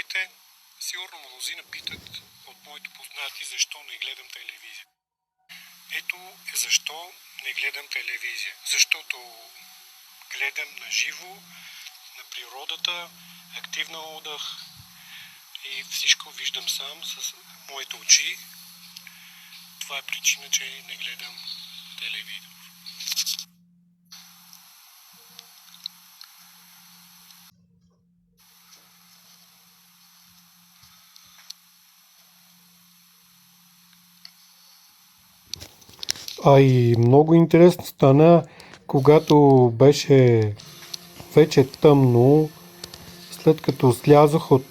Здравейте! Сигурно мнозина питат от моите познати защо не гледам телевизия. Ето защо не гледам телевизия. Защото гледам на живо, на природата, активна отдъх и всичко виждам сам с моите очи. Това е причина, че не гледам телевизия. И много интересно стана, когато беше вече тъмно, след като слязох от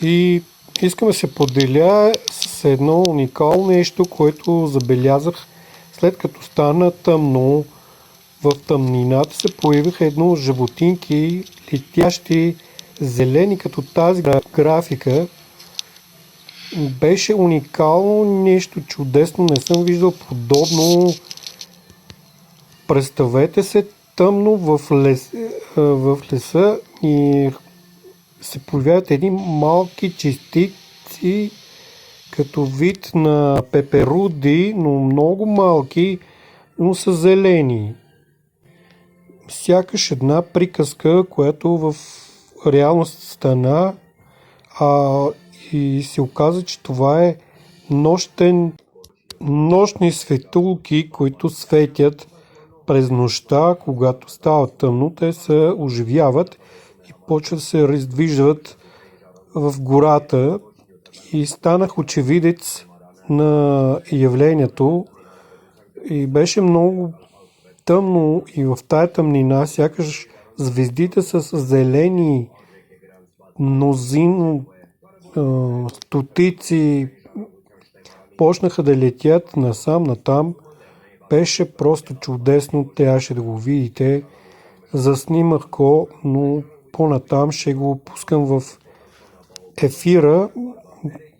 и искам да се поделя с едно уникално нещо, което забелязах след като стана тъмно. В тъмнината се появиха едно животинки, летящи зелени, като тази графика. Беше уникално, нещо чудесно, не съм виждал подобно. Представете се тъмно в леса и се появяват едни малки частици, като вид на пеперуди, но много малки, но са зелени. Сякаш една приказка, която в реалност стана, и се оказа, че това е нощни светулки, които светят през нощта, когато става тъмно. Те се оживяват и почват да се раздвижват в гората и станах очевидец на явлението и беше много тъмно и в тая тъмнина сякаш звездите с зелени мнозин, стотици почнаха да летят насам натам. Беше просто чудесно, трябваше да го видите. Заснимах го, но по-натам ще го пускам в ефира.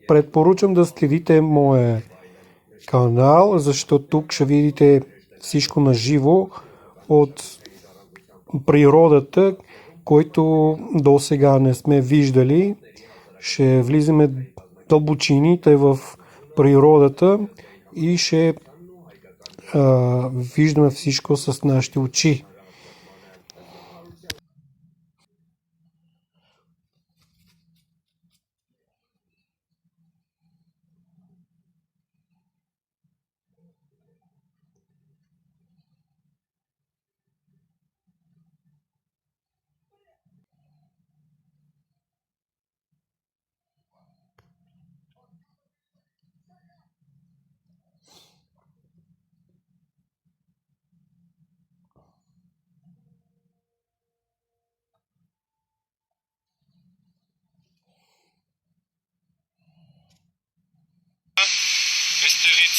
Предпоръчвам да следите моя канал, защото тук ще видите всичко на живо от природата, който до сега не сме виждали. Ще влизаме дълбочините в природата и ще виждаме всичко с нашите очи. Естериц.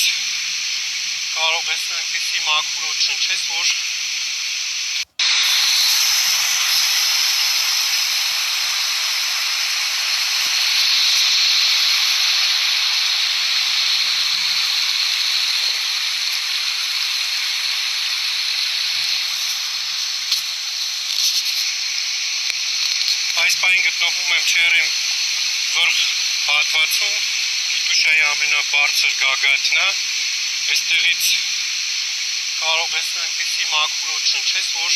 Կարող ես այնպիսի մաքուր չնչես, որ այս պահին գտնվում եմ Չերեմ վրխ հատվածում, Վիտուշայի ամենաբարձր գագաթն է, այստեղից կարող ես այնպիսի մաքուր չնչես, որ